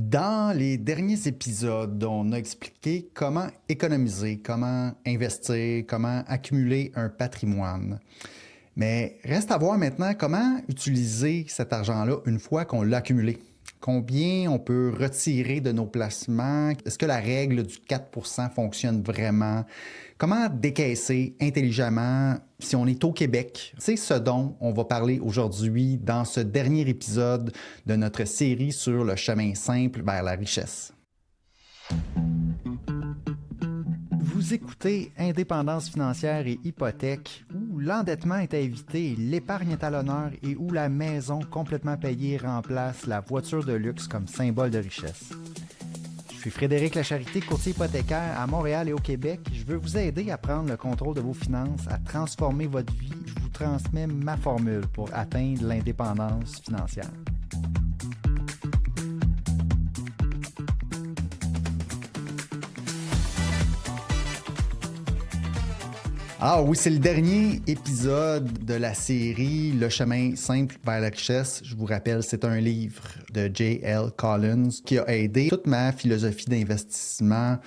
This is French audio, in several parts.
Dans les derniers épisodes, on a expliqué comment économiser, comment investir, comment accumuler un patrimoine. Mais reste à voir maintenant comment utiliser cet argent-là une fois qu'on l'a accumulé. Combien on peut retirer de nos placements? Est-ce que la règle du 4% fonctionne vraiment? Comment décaisser intelligemment si on est au Québec? C'est ce dont on va parler aujourd'hui dans ce dernier épisode de notre série sur le chemin simple vers la richesse. Vous écoutez Indépendance financière et hypothèque, où l'endettement est à éviter, l'épargne est à l'honneur et où la maison complètement payée remplace la voiture de luxe comme symbole de richesse. Je suis Frédéric Lacharité, courtier hypothécaire à Montréal et au Québec. Je veux vous aider à prendre le contrôle de vos finances, à transformer votre vie. Je vous transmets ma formule pour atteindre l'indépendance financière. Alors oui, c'est le dernier épisode de la série Le chemin simple vers la richesse. Je vous rappelle, c'est un livre de J.L. Collins qui a aidé toute ma philosophie d'investissement.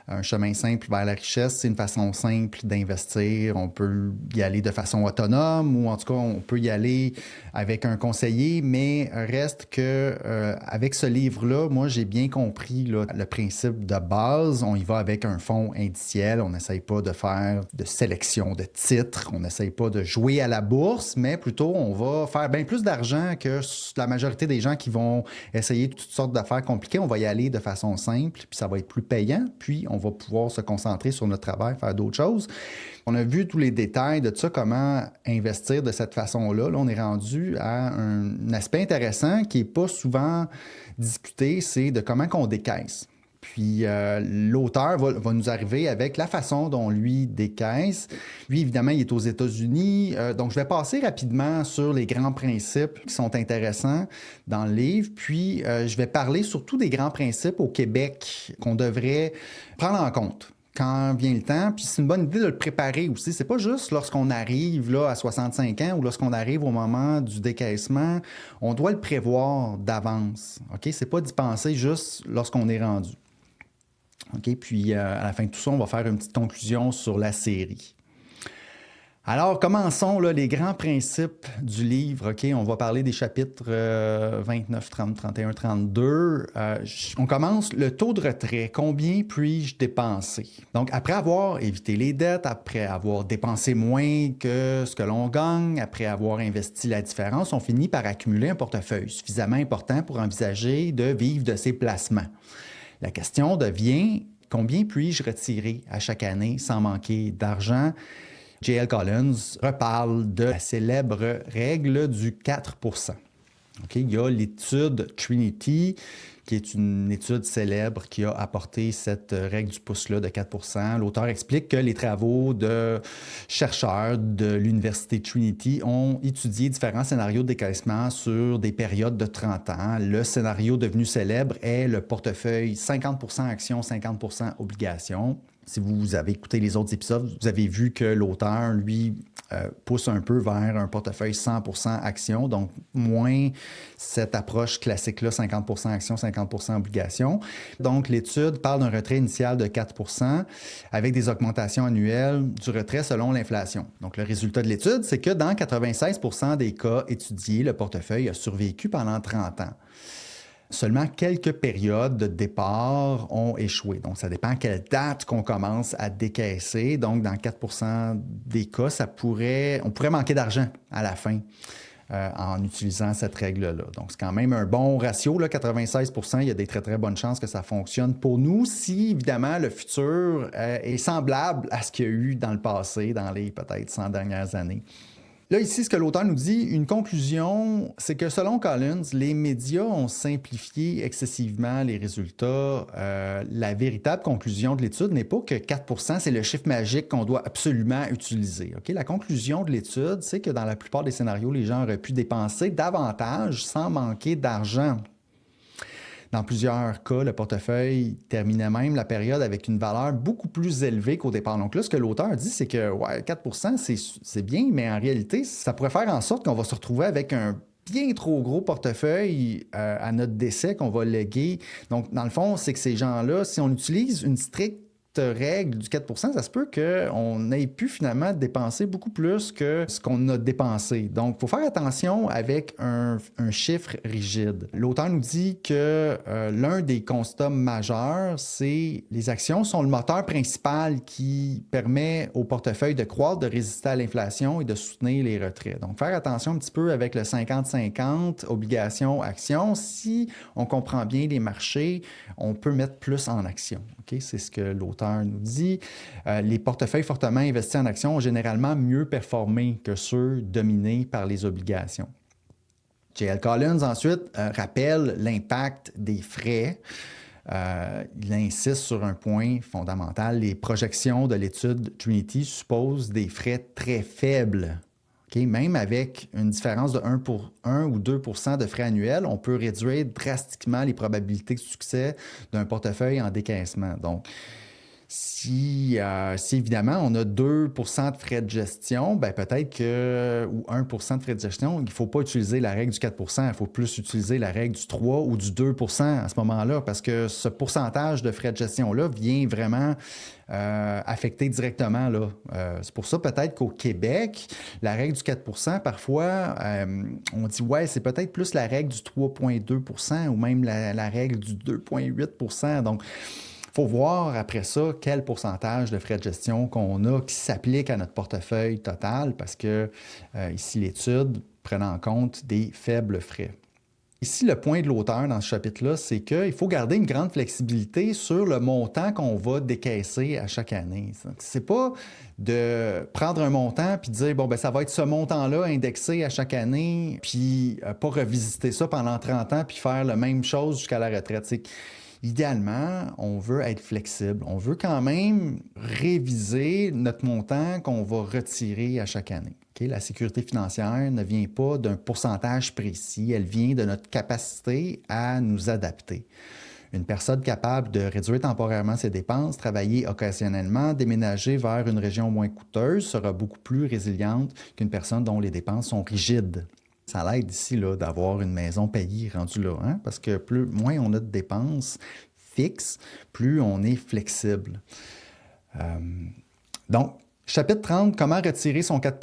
Un chemin simple vers la richesse, c'est une façon simple d'investir. On peut y aller de façon autonome ou en tout cas, on peut y aller avec un conseiller, mais reste que avec ce livre-là, moi, j'ai bien compris là, le principe de base. On y va avec un fonds indiciel. On n'essaye pas de faire de sélection de titres. On n'essaye pas de jouer à la bourse, mais plutôt, on va faire bien plus d'argent que la majorité des gens qui vont essayer toutes sortes d'affaires compliquées. On va y aller de façon simple, puis ça va être plus payant, puis on va pouvoir se concentrer sur notre travail, faire d'autres choses. On a vu tous les détails de ça, comment investir de cette façon-là. Là, on est rendu à un aspect intéressant qui n'est pas souvent discuté, c'est de comment on décaisse. Puis l'auteur va nous arriver avec la façon dont lui décaisse. Lui, évidemment, il est aux États-Unis. Donc, je vais passer rapidement sur les grands principes qui sont intéressants dans le livre. Puis, je vais parler surtout des grands principes au Québec qu'on devrait prendre en compte quand vient le temps. Puis c'est une bonne idée de le préparer aussi. C'est pas juste lorsqu'on arrive là, à 65 ans ou lorsqu'on arrive au moment du décaissement. On doit le prévoir d'avance. OK? C'est pas d'y penser juste lorsqu'on est rendu. OK? Puis à la fin de tout ça, on va faire une petite conclusion sur la série. Alors, commençons là, les grands principes du livre. OK? On va parler des chapitres 29, 30, 31, 32. On commence le taux de retrait. Combien puis-je dépenser? Donc, après avoir évité les dettes, après avoir dépensé moins que ce que l'on gagne, après avoir investi la différence, on finit par accumuler un portefeuille suffisamment important pour envisager de vivre de ses placements. La question devient, combien puis-je retirer à chaque année sans manquer d'argent? J.L. Collins reparle de la célèbre règle du 4%. Okay? Il y a l'étude Trinity, qui est une étude célèbre qui a apporté cette règle du pouce-là de 4%. L'auteur explique que les travaux de chercheurs de l'Université Trinity ont étudié différents scénarios de décaissement sur des périodes de 30 ans. Le scénario devenu célèbre est le portefeuille 50% actions, 50% obligations. Si vous avez écouté les autres épisodes, vous avez vu que l'auteur, lui, pousse un peu vers un portefeuille 100% actions, donc moins cette approche classique-là, 50% actions, 50% obligations. Donc, l'étude parle d'un retrait initial de 4% avec des augmentations annuelles du retrait selon l'inflation. Donc, le résultat de l'étude, c'est que dans 96% des cas étudiés, le portefeuille a survécu pendant 30 ans. Seulement quelques périodes de départ ont échoué. Donc, ça dépend à quelle date qu'on commence à décaisser. Donc, dans 4% des cas, on pourrait manquer d'argent à la fin en utilisant cette règle-là. Donc, c'est quand même un bon ratio, là, 96%. Il y a des très, très bonnes chances que ça fonctionne pour nous si, évidemment, le futur est semblable à ce qu'il y a eu dans le passé, dans les peut-être 100 dernières années. Là, ici, ce que l'auteur nous dit, une conclusion, c'est que selon Collins, les médias ont simplifié excessivement les résultats. La véritable conclusion de l'étude n'est pas que 4%, c'est le chiffre magique qu'on doit absolument utiliser. Okay? La conclusion de l'étude, c'est que dans la plupart des scénarios, les gens auraient pu dépenser davantage sans manquer d'argent. Dans plusieurs cas, le portefeuille terminait même la période avec une valeur beaucoup plus élevée qu'au départ. Donc là, ce que l'auteur dit, c'est que 4%, c'est bien, mais en réalité, ça pourrait faire en sorte qu'on va se retrouver avec un bien trop gros portefeuille à notre décès qu'on va léguer. Donc, dans le fond, c'est que ces gens-là, si on utilise une stricte règle du 4 ça se peut qu'on ait pu finalement dépenser beaucoup plus que ce qu'on a dépensé. Donc, il faut faire attention avec un chiffre rigide. L'auteur nous dit que l'un des constats majeurs, c'est les actions sont le moteur principal qui permet au portefeuille de croître, de résister à l'inflation et de soutenir les retraits. Donc, faire attention un petit peu avec le 50-50, obligations, actions. Si on comprend bien les marchés, on peut mettre plus en action. Okay? C'est ce que l'auteur nous dit. Les portefeuilles fortement investis en actions ont généralement mieux performé que ceux dominés par les obligations. J.L. Collins, ensuite, rappelle l'impact des frais. Il insiste sur un point fondamental. Les projections de l'étude Trinity supposent des frais très faibles. Okay? Même avec une différence de 1 ou 2 de frais annuels, on peut réduire drastiquement les probabilités de succès d'un portefeuille en décaissement. Donc, si évidemment on a 2 de frais de gestion, ben peut-être que, ou 1 de frais de gestion, il ne faut pas utiliser la règle du 4 il faut plus utiliser la règle du 3 ou du 2 à ce moment-là, parce que ce pourcentage de frais de gestion-là vient vraiment affecter directement. Là. C'est pour ça peut-être qu'au Québec, la règle du 4 parfois, on dit ouais, c'est peut-être plus la règle du 3,2 ou même la règle du 2,8 Donc, il faut voir après ça quel pourcentage de frais de gestion qu'on a qui s'applique à notre portefeuille total parce que ici, l'étude prend en compte des faibles frais. Ici, le point de l'auteur dans ce chapitre-là, c'est qu'il faut garder une grande flexibilité sur le montant qu'on va décaisser à chaque année. C'est pas de prendre un montant puis de dire, bon, ben ça va être ce montant-là indexé à chaque année, puis pas revisiter ça pendant 30 ans puis faire la même chose jusqu'à la retraite. Idéalement, on veut être flexible. On veut quand même réviser notre montant qu'on va retirer à chaque année. Okay? La sécurité financière ne vient pas d'un pourcentage précis, elle vient de notre capacité à nous adapter. Une personne capable de réduire temporairement ses dépenses, travailler occasionnellement, déménager vers une région moins coûteuse sera beaucoup plus résiliente qu'une personne dont les dépenses sont rigides. Ça l'aide ici là, d'avoir une maison payée rendue là, hein? Parce que moins on a de dépenses fixes, plus on est flexible. Donc, chapitre 30, comment retirer son 4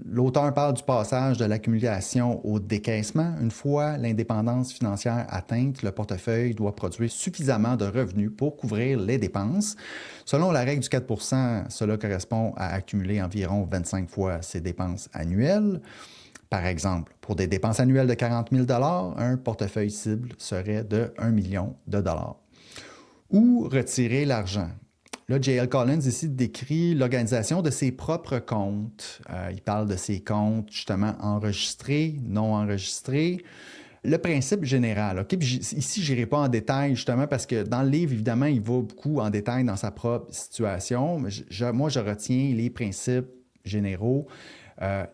l'auteur parle du passage de l'accumulation au décaissement. Une fois l'indépendance financière atteinte, le portefeuille doit produire suffisamment de revenus pour couvrir les dépenses. Selon la règle du 4 cela correspond à accumuler environ 25 fois ses dépenses annuelles. Par exemple, pour des dépenses annuelles de 40 000 un portefeuille cible serait de 1 million de dollars. Ou retirer l'argent. Là, J.L. Collins ici décrit l'organisation de ses propres comptes. Il parle de ses comptes justement enregistrés, non enregistrés. Le principe général, OK? Puis ici, je n'irai pas en détail justement parce que dans le livre, évidemment, il va beaucoup en détail dans sa propre situation. Moi, je retiens les principes généraux.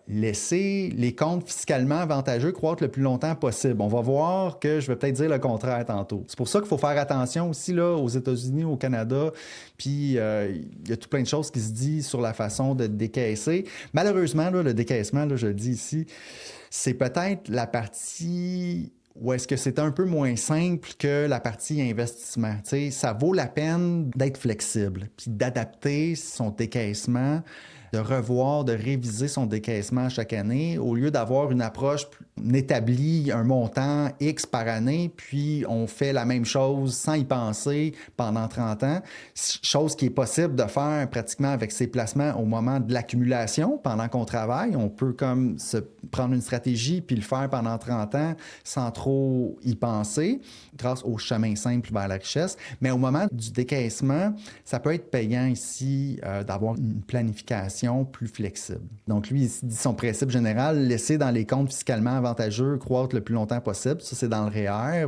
Laisser les comptes fiscalement avantageux croître le plus longtemps possible. On va voir que je vais peut-être dire le contraire tantôt. C'est pour ça qu'il faut faire attention aussi là, aux États-Unis, au Canada, puis il y a tout plein de choses qui se disent sur la façon de décaisser. Malheureusement, là, le décaissement, là, je le dis ici, c'est peut-être la partie ou est-ce que c'est un peu moins simple que la partie investissement? T'sais, ça vaut la peine d'être flexible, puis d'adapter son décaissement, de revoir, de réviser son décaissement chaque année, au lieu d'avoir une approche, on établit un montant X par année, puis on fait la même chose sans y penser pendant 30 ans, chose qui est possible de faire pratiquement avec ses placements au moment de l'accumulation, pendant qu'on travaille. On peut comme se prendre une stratégie puis le faire pendant 30 ans sans trop y penser, grâce au chemin simple vers la richesse. Mais au moment du décaissement, ça peut être payant ici d'avoir une planification plus flexible. Donc lui, il dit son principe général, laisser dans les comptes fiscalement avantageux croître le plus longtemps possible. Ça, c'est dans le REER.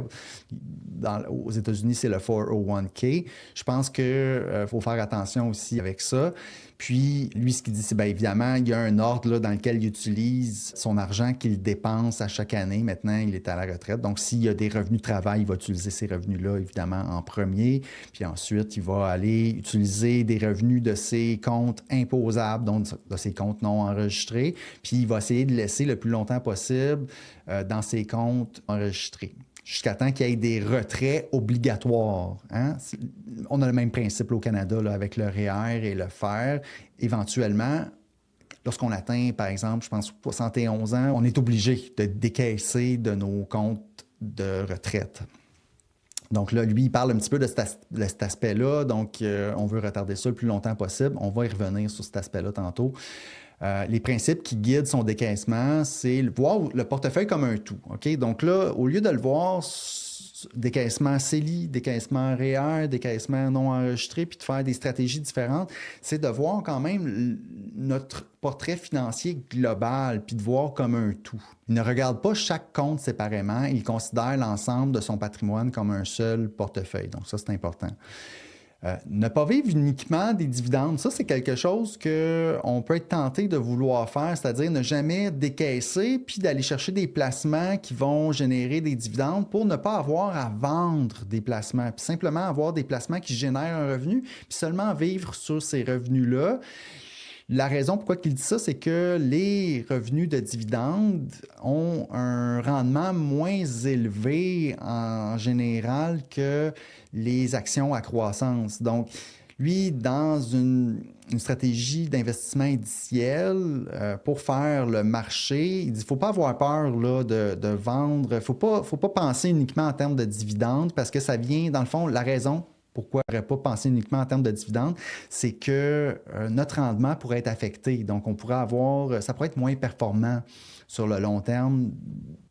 aux États-Unis, c'est le 401k. Je pense qu'il faut faire attention aussi avec ça. Puis, lui, ce qu'il dit, c'est bien évidemment, il y a un ordre là, dans lequel il utilise son argent qu'il dépense à chaque année. Maintenant, il est à la retraite. Donc, s'il y a des revenus de travail, il va utiliser ces revenus-là, évidemment, en premier. Puis ensuite, il va aller utiliser des revenus de ses comptes imposables, donc de ses comptes non enregistrés. Puis, il va essayer de laisser le plus longtemps possible dans ses comptes enregistrés, jusqu'à temps qu'il y ait des retraits obligatoires. Hein? On a le même principe au Canada là, avec le REER et le FER. Éventuellement, lorsqu'on atteint, par exemple, je pense 71 ans, on est obligé de décaisser de nos comptes de retraite. Donc là, lui, il parle un petit peu de cet aspect-là. Donc, on veut retarder ça le plus longtemps possible. On va y revenir sur cet aspect-là tantôt. Les principes qui guident son décaissement, c'est voir le portefeuille comme un tout. OK? Donc là, au lieu de le voir décaissement CELI, décaissement REER, décaissement non enregistré, puis de faire des stratégies différentes, c'est de voir quand même notre portrait financier global, puis de voir comme un tout. Il ne regarde pas chaque compte séparément, il considère l'ensemble de son patrimoine comme un seul portefeuille. Donc ça, c'est important. Ne pas vivre uniquement des dividendes, ça, c'est quelque chose qu'on peut être tenté de vouloir faire, c'est-à-dire ne jamais décaisser puis d'aller chercher des placements qui vont générer des dividendes pour ne pas avoir à vendre des placements, puis simplement avoir des placements qui génèrent un revenu, puis seulement vivre sur ces revenus-là. La raison pourquoi il dit ça, c'est que les revenus de dividendes ont un rendement moins élevé en général que les actions à croissance. Donc, lui, dans une stratégie d'investissement indiciel, pour faire le marché, il dit qu'il ne faut pas avoir peur là, de vendre. Il ne faut pas penser uniquement en termes de dividendes parce que ça vient, dans le fond, la raison pourquoi on n'aurait pas pensé uniquement en termes de dividendes, c'est que notre rendement pourrait être affecté. Donc, ça pourrait être moins performant sur le long terme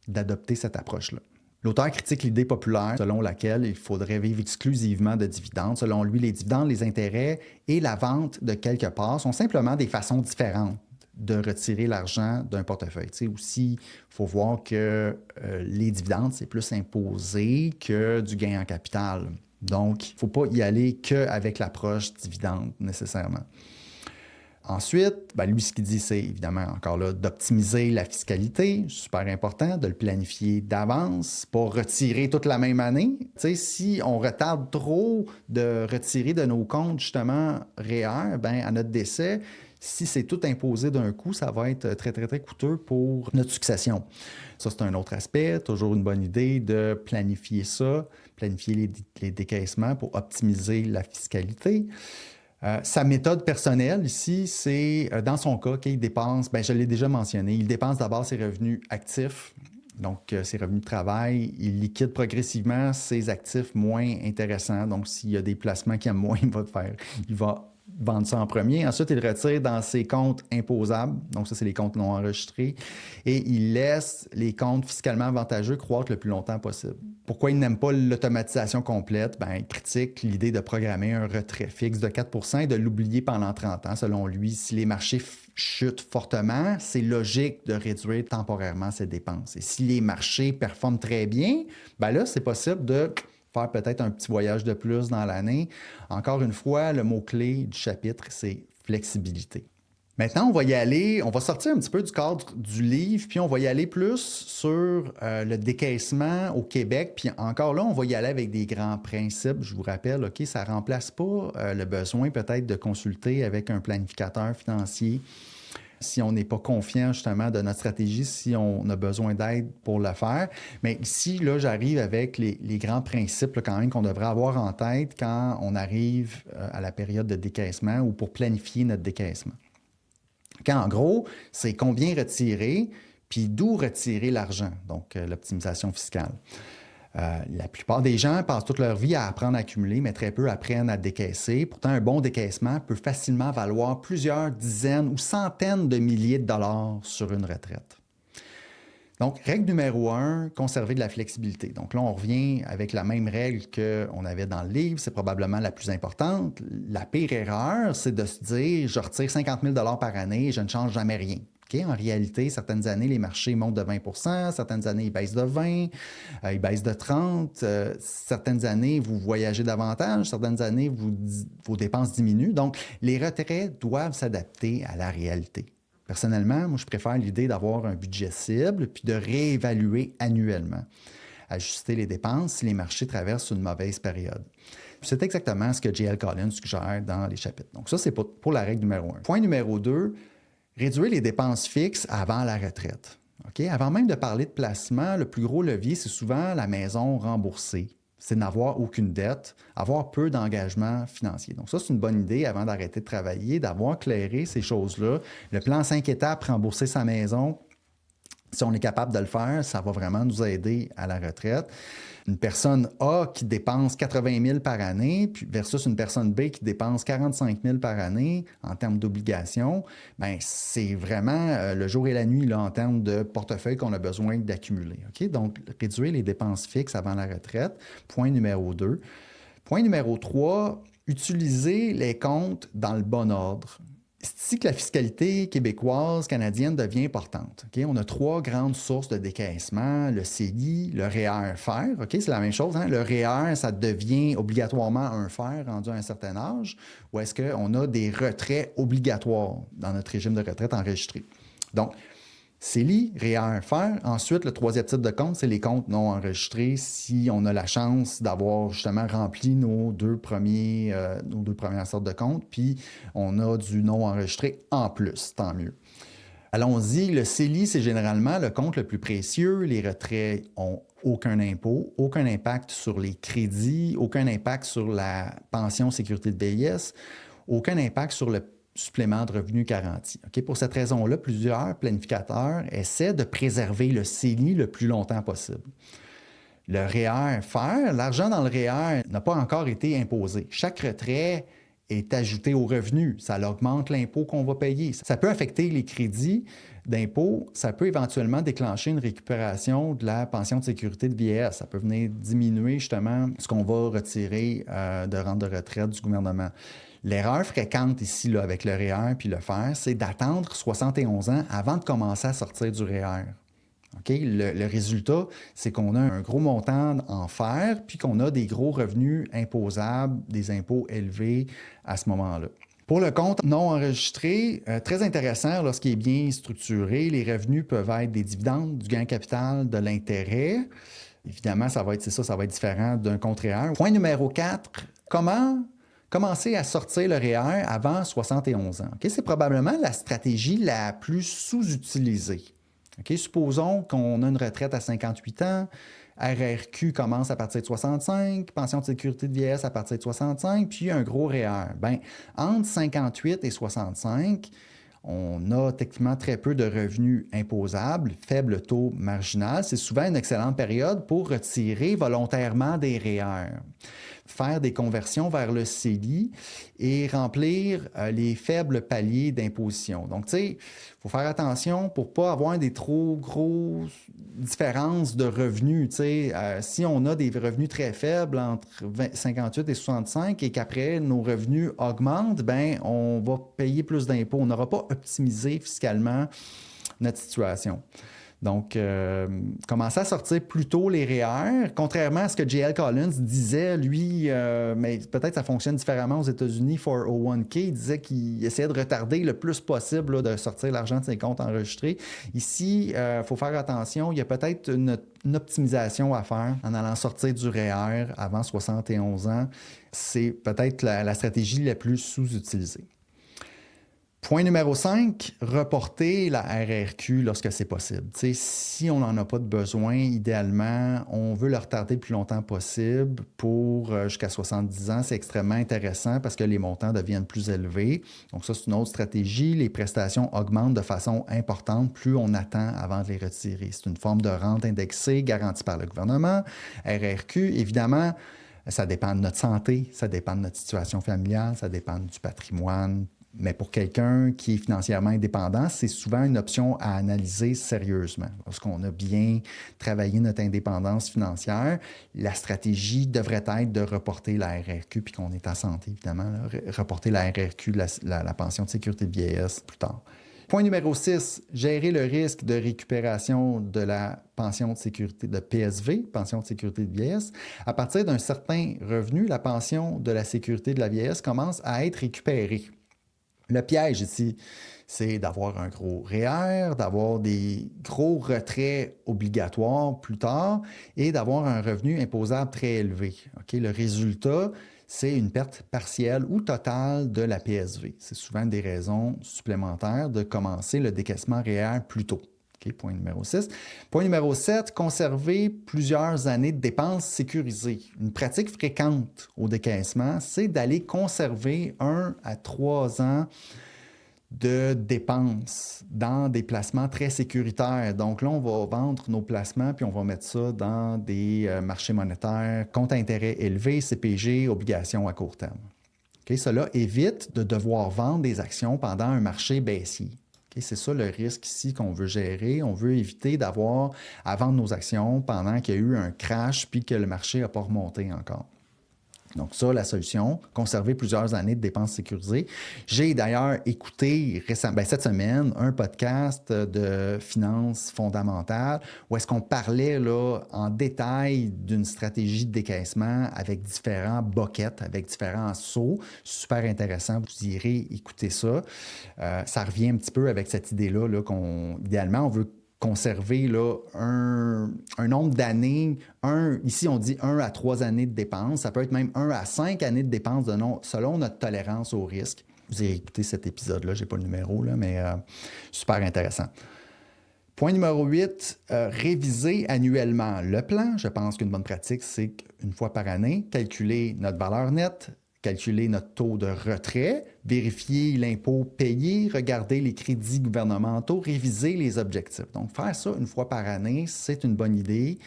d'adopter cette approche-là. L'auteur critique l'idée populaire selon laquelle il faudrait vivre exclusivement de dividendes. Selon lui, les dividendes, les intérêts et la vente de quelque part sont simplement des façons différentes de retirer l'argent d'un portefeuille. Tu sais, aussi, il faut voir que les dividendes, c'est plus imposé que du gain en capital. Donc, il ne faut pas y aller qu'avec l'approche dividende nécessairement. Ensuite, lui, ce qu'il dit, c'est évidemment encore là d'optimiser la fiscalité, super important, de le planifier d'avance, pas retirer toute la même année. Tu sais, si on retarde trop de retirer de nos comptes, justement, REER, à notre décès, si c'est tout imposé d'un coup, ça va être très, très, très coûteux pour notre succession. Ça, c'est un autre aspect. Toujours une bonne idée de planifier ça, planifier les décaissements pour optimiser la fiscalité. Sa méthode personnelle ici, c'est dans son cas qu'il dépense, je l'ai déjà mentionné, il dépense d'abord ses revenus actifs, donc ses revenus de travail, il liquide progressivement ses actifs moins intéressants. Donc, s'il y a des placements qu'il aime moins, il va vendre ça en premier. Ensuite, il retire dans ses comptes imposables. Donc, ça, c'est les comptes non enregistrés. Et il laisse les comptes fiscalement avantageux croître le plus longtemps possible. Pourquoi il n'aime pas l'automatisation complète? Il critique l'idée de programmer un retrait fixe de 4 % et de l'oublier pendant 30 ans. Selon lui, si les marchés chutent fortement, c'est logique de réduire temporairement ses dépenses. Et si les marchés performent très bien, là, c'est possible de faire peut-être un petit voyage de plus dans l'année. Encore une fois, le mot-clé du chapitre, c'est flexibilité. Maintenant, on va sortir un petit peu du cadre du livre, puis on va y aller plus sur le décaissement au Québec. Puis encore là, on va y aller avec des grands principes. Je vous rappelle, OK, ça ne remplace pas le besoin peut-être de consulter avec un planificateur financier si on n'est pas confiant justement de notre stratégie, si on a besoin d'aide pour le faire. Mais ici, là, j'arrive avec les grands principes là, quand même qu'on devrait avoir en tête quand on arrive à la période de décaissement ou pour planifier notre décaissement. En gros, c'est combien retirer, puis d'où retirer l'argent, donc l'optimisation fiscale. La plupart des gens passent toute leur vie à apprendre à accumuler, mais très peu apprennent à décaisser. Pourtant, un bon décaissement peut facilement valoir plusieurs dizaines ou centaines de milliers de dollars sur une retraite. Donc, règle numéro 1, conserver de la flexibilité. Donc là, on revient avec la même règle qu'on avait dans le livre. C'est probablement la plus importante. La pire erreur, c'est de se dire, je retire 50 000 $ par année et je ne change jamais rien. Okay? En réalité, certaines années, les marchés montent de 20 certaines années, ils baissent de 20 ils baissent de 30 certaines années, vous voyagez davantage, certaines années, vos dépenses diminuent. Donc, les retraits doivent s'adapter à la réalité. Personnellement, moi, je préfère l'idée d'avoir un budget cible puis de réévaluer annuellement, ajuster les dépenses si les marchés traversent une mauvaise période. C'est exactement ce que J.L. Collins suggère dans les chapitres. Donc ça, c'est pour la règle numéro 1. Point numéro 2, réduire les dépenses fixes avant la retraite. Okay? Avant même de parler de placement, le plus gros levier, c'est souvent la maison remboursée. C'est n'avoir aucune dette, avoir peu d'engagement financier. Donc ça, c'est une bonne idée avant d'arrêter de travailler, d'avoir clairé ces choses-là. Le plan 5 étapes, rembourser sa maison, si on est capable de le faire, ça va vraiment nous aider à la retraite. Une personne A qui dépense 80 000 par année puis versus une personne B qui dépense 45 000 par année en termes d'obligations, bien, c'est vraiment le jour et la nuit là, en termes de portefeuille qu'on a besoin d'accumuler. Okay? Donc, réduire les dépenses fixes avant la retraite, point numéro 2. Point numéro 3, utiliser les comptes dans le bon ordre. C'est ici que la fiscalité québécoise, canadienne devient importante. Okay? On a 3 grandes sources de décaissement, le CELI, le REER-FER. Okay? C'est la même chose. Hein? Le REER, ça devient obligatoirement un FER rendu à un certain âge, ou est-ce qu'on a des retraits obligatoires dans notre régime de retraite enregistré. Donc, CELI, REER, FER. Ensuite, le troisième type de compte, c'est les comptes non enregistrés si on a la chance d'avoir justement rempli nos deux premières sortes de comptes, puis on a du non enregistré en plus, tant mieux. Allons-y, le CELI, c'est généralement le compte le plus précieux. Les retraits ont aucun impôt, aucun impact sur les crédits, aucun impact sur la pension sécurité de vieillesse, aucun impact sur le supplément de revenus garanti. Okay? Pour cette raison-là, plusieurs planificateurs essaient de préserver le CELI le plus longtemps possible. Le REER-FER, l'argent dans le REER n'a pas encore été imposé. Chaque retrait est ajouté au revenu. Ça augmente l'impôt qu'on va payer. Ça peut affecter les crédits d'impôt. Ça peut éventuellement déclencher une récupération de la pension de sécurité de vieillesse. Ça peut venir diminuer justement ce qu'on va retirer de rente de retraite du gouvernement. L'erreur fréquente ici là, avec le REER puis le FER, c'est d'attendre 71 ans avant de commencer à sortir du REER. Okay? Le résultat, c'est qu'on a un gros montant en fer puis qu'on a des gros revenus imposables, des impôts élevés à ce moment-là. Pour le compte non enregistré, très intéressant lorsqu'il est bien structuré, les revenus peuvent être des dividendes, du gain capital, de l'intérêt. Évidemment, ça va être différent d'un compte REER. Point numéro 4, commencer à sortir le REER avant 71 ans. Okay? C'est probablement la stratégie la plus sous-utilisée. Okay? Supposons qu'on a une retraite à 58 ans, RRQ commence à partir de 65, pension de sécurité de vieillesse à partir de 65, puis un gros REER. Bien, entre 58 et 65, on a techniquement très peu de revenus imposables, faible taux marginal. C'est souvent une excellente période pour retirer volontairement des REER, faire des conversions vers le CELI et remplir les faibles paliers d'imposition. Donc, tu sais, il faut faire attention pour ne pas avoir des trop grosses différences de revenus. Tu sais, si on a des revenus très faibles entre 58 et 65 et qu'après nos revenus augmentent, bien, on va payer plus d'impôts. On n'aura pas optimisé fiscalement notre situation. Donc, commencer à sortir plus tôt les REER, contrairement à ce que J.L. Collins disait, lui, mais peut-être ça fonctionne différemment aux États-Unis, 401k, il disait qu'il essayait de retarder le plus possible là, de sortir l'argent de ses comptes enregistrés. Ici, il faut faire attention, il y a peut-être une optimisation à faire en allant sortir du REER avant 71 ans. C'est peut-être la stratégie la plus sous-utilisée. Point numéro 5, reporter la RRQ lorsque c'est possible. T'sais, si on n'en a pas de besoin, idéalement, on veut le retarder le plus longtemps possible pour jusqu'à 70 ans. C'est extrêmement intéressant parce que les montants deviennent plus élevés. Donc ça, c'est une autre stratégie. Les prestations augmentent de façon importante plus on attend avant de les retirer. C'est une forme de rente indexée garantie par le gouvernement. RRQ, évidemment, ça dépend de notre santé, ça dépend de notre situation familiale, ça dépend du patrimoine. Mais pour quelqu'un qui est financièrement indépendant, c'est souvent une option à analyser sérieusement. Lorsqu'on a bien travaillé notre indépendance financière, la stratégie devrait être de reporter la RRQ, puis qu'on est en santé, évidemment, là, reporter la RRQ, la pension de sécurité de vieillesse plus tard. Point numéro 6, gérer le risque de récupération de la pension de sécurité de PSV, pension de sécurité de vieillesse. À partir d'un certain revenu, la pension de la sécurité de la vieillesse commence à être récupérée. Le piège ici, c'est d'avoir un gros REER, d'avoir des gros retraits obligatoires plus tard et d'avoir un revenu imposable très élevé. Okay? Le résultat, c'est une perte partielle ou totale de la PSV. C'est souvent des raisons supplémentaires de commencer le décaissement REER plus tôt. Okay, point numéro 6. Point numéro 7, conserver plusieurs années de dépenses sécurisées. Une pratique fréquente au décaissement, c'est d'aller conserver 1 à 3 ans de dépenses dans des placements très sécuritaires. Donc là, on va vendre nos placements puis on va mettre ça dans des marchés monétaires, comptes à intérêt élevés, CPG, obligations à court terme. Okay, cela évite de devoir vendre des actions pendant un marché baissier. Okay, c'est ça le risque ici qu'on veut gérer. On veut éviter d'avoir à vendre nos actions pendant qu'il y a eu un crash puis que le marché n'a pas remonté encore. Donc ça, la solution, conserver plusieurs années de dépenses sécurisées. J'ai d'ailleurs écouté récemment, cette semaine, un podcast de finances fondamentales où est-ce qu'on parlait là, en détail d'une stratégie de décaissement avec différents buckets, avec différents sauts. Super intéressant, vous irez écouter ça. Ça revient un petit peu avec cette idée-là là, idéalement, on veut conserver là, un nombre d'années, ici on dit 1 à 3 années de dépenses, ça peut être même 1 à 5 années de dépenses selon notre tolérance au risque. Vous avez écouté cet épisode-là, je n'ai pas le numéro, là, mais super intéressant. Point numéro 8, réviser annuellement le plan. Je pense qu'une bonne pratique, c'est qu'une fois par année, calculer notre valeur nette, calculer notre taux de retrait, vérifier l'impôt payé, regarder les crédits gouvernementaux, réviser les objectifs. Donc, faire ça une fois par année, c'est une bonne idée.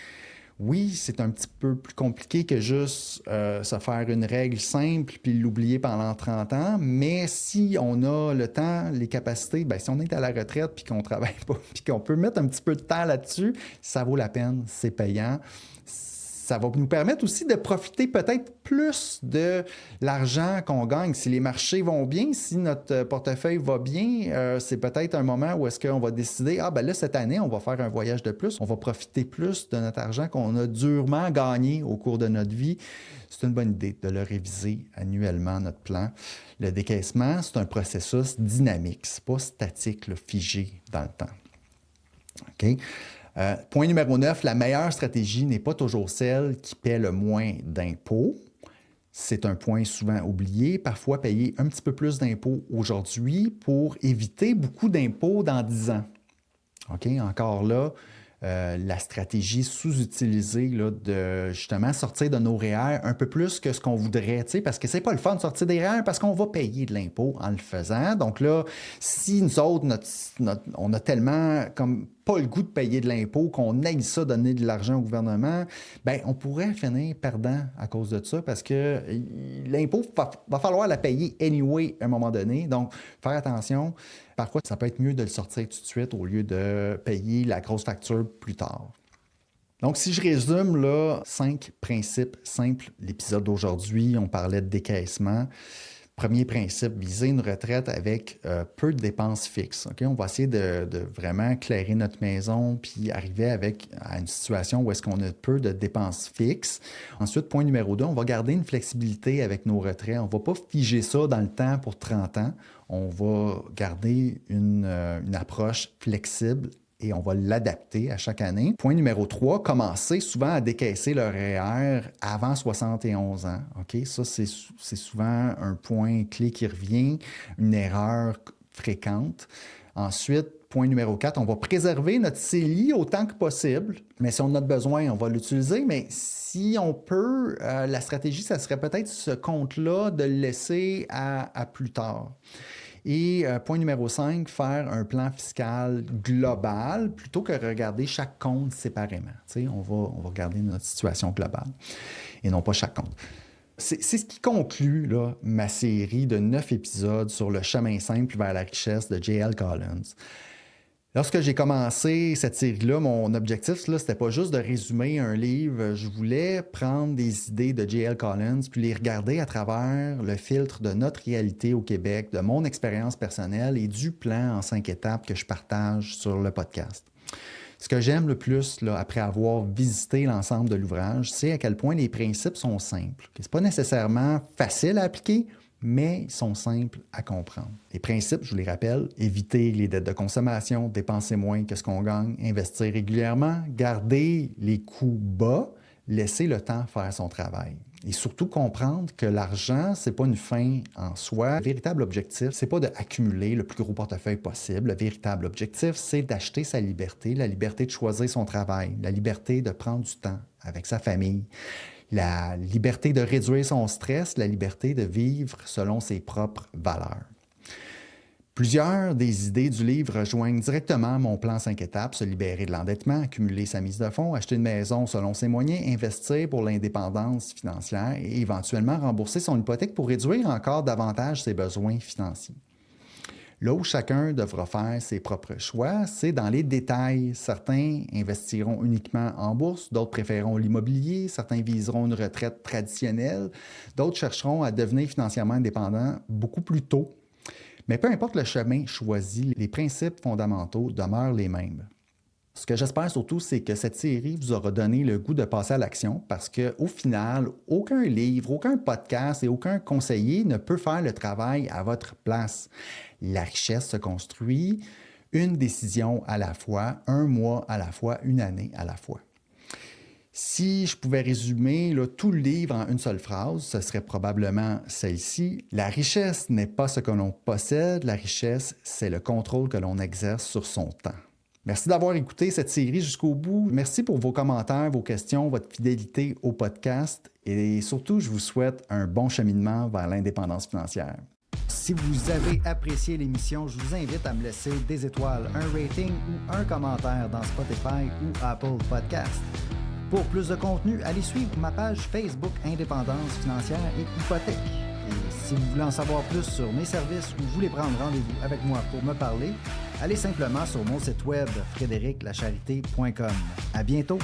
Oui, c'est un petit peu plus compliqué que juste se faire une règle simple puis l'oublier pendant 30 ans, mais si on a le temps, les capacités, bien, si on est à la retraite puis qu'on ne travaille pas puis qu'on peut mettre un petit peu de temps là-dessus, ça vaut la peine, c'est payant. Ça va nous permettre aussi de profiter peut-être plus de l'argent qu'on gagne. Si les marchés vont bien, si notre portefeuille va bien, c'est peut-être un moment où est-ce qu'on va décider, là, cette année, on va faire un voyage de plus, on va profiter plus de notre argent qu'on a durement gagné au cours de notre vie. C'est une bonne idée de le réviser annuellement, notre plan. Le décaissement, c'est un processus dynamique, c'est pas statique, là, figé dans le temps. OK? Point numéro 9, la meilleure stratégie n'est pas toujours celle qui paie le moins d'impôts. C'est un point souvent oublié. Parfois, payer un petit peu plus d'impôts aujourd'hui pour éviter beaucoup d'impôts dans 10 ans. OK? Encore là, la stratégie sous-utilisée là, de justement sortir de nos REER un peu plus que ce qu'on voudrait, parce que c'est pas le fun de sortir des REER parce qu'on va payer de l'impôt en le faisant. Donc là, si nous autres, on a tellement comme pas le goût de payer de l'impôt, qu'on aille ça donner de l'argent au gouvernement, bien, on pourrait finir perdant à cause de ça parce que l'impôt, va falloir la payer anyway à un moment donné. Donc, faire attention. Parfois, ça peut être mieux de le sortir tout de suite au lieu de payer la grosse facture plus tard. Donc, si je résume, là, 5 principes simples. L'épisode d'aujourd'hui, on parlait de décaissement. Premier principe, viser une retraite avec peu de dépenses fixes. Okay? On va essayer de vraiment éclairer notre maison puis arriver à une situation où est-ce qu'on a peu de dépenses fixes. Ensuite, point numéro 2, on va garder une flexibilité avec nos retraits. On ne va pas figer ça dans le temps pour 30 ans. On va garder une approche flexible et on va l'adapter à chaque année. Point numéro 3, commencer souvent à décaisser le REER avant 71 ans. Okay? Ça, c'est souvent un point clé qui revient, une erreur fréquente. Ensuite, point numéro 4, on va préserver notre CELI autant que possible. Mais si on en a besoin, on va l'utiliser. Mais si on peut, la stratégie, ça serait peut-être ce compte-là de le laisser à plus tard. Et point numéro 5, faire un plan fiscal global plutôt que regarder chaque compte séparément. On va regarder notre situation globale et non pas chaque compte. C'est ce qui conclut là, ma série de 9 épisodes sur le chemin simple vers la richesse de J.L. Collins. Lorsque j'ai commencé cette série-là, mon objectif, là, c'était pas juste de résumer un livre. Je voulais prendre des idées de J.L. Collins puis les regarder à travers le filtre de notre réalité au Québec, de mon expérience personnelle et du plan en 5 étapes que je partage sur le podcast. Ce que j'aime le plus, là, après avoir visité l'ensemble de l'ouvrage, c'est à quel point les principes sont simples. Ce n'est pas nécessairement facile à appliquer, mais ils sont simples à comprendre. Les principes, je vous les rappelle, éviter les dettes de consommation, dépenser moins que ce qu'on gagne, investir régulièrement, garder les coûts bas, laisser le temps faire son travail. Et surtout comprendre que l'argent, ce n'est pas une fin en soi. Le véritable objectif, ce n'est pas d'accumuler le plus gros portefeuille possible. Le véritable objectif, c'est d'acheter sa liberté, la liberté de choisir son travail, la liberté de prendre du temps avec sa famille, la liberté de réduire son stress, la liberté de vivre selon ses propres valeurs. Plusieurs des idées du livre rejoignent directement mon plan 5 étapes, se libérer de l'endettement, accumuler sa mise de fonds, acheter une maison selon ses moyens, investir pour l'indépendance financière et éventuellement rembourser son hypothèque pour réduire encore davantage ses besoins financiers. Là où chacun devra faire ses propres choix, c'est dans les détails. Certains investiront uniquement en bourse, d'autres préféreront l'immobilier, certains viseront une retraite traditionnelle, d'autres chercheront à devenir financièrement indépendants beaucoup plus tôt. Mais peu importe le chemin choisi, les principes fondamentaux demeurent les mêmes. Ce que j'espère surtout, c'est que cette série vous aura donné le goût de passer à l'action parce qu'au final, aucun livre, aucun podcast et aucun conseiller ne peut faire le travail à votre place. La richesse se construit une décision à la fois, un mois à la fois, une année à la fois. Si je pouvais résumer tout le livre en une seule phrase, ce serait probablement celle-ci. La richesse n'est pas ce que l'on possède, la richesse, c'est le contrôle que l'on exerce sur son temps. Merci d'avoir écouté cette série jusqu'au bout. Merci pour vos commentaires, vos questions, votre fidélité au podcast et surtout, je vous souhaite un bon cheminement vers l'indépendance financière. Si vous avez apprécié l'émission, je vous invite à me laisser des étoiles, un rating ou un commentaire dans Spotify ou Apple Podcast. Pour plus de contenu, allez suivre ma page Facebook Indépendance financière et hypothèque. Et si vous voulez en savoir plus sur mes services ou voulez prendre rendez-vous avec moi pour me parler, allez simplement sur mon site web frédériclacharité.com. À bientôt!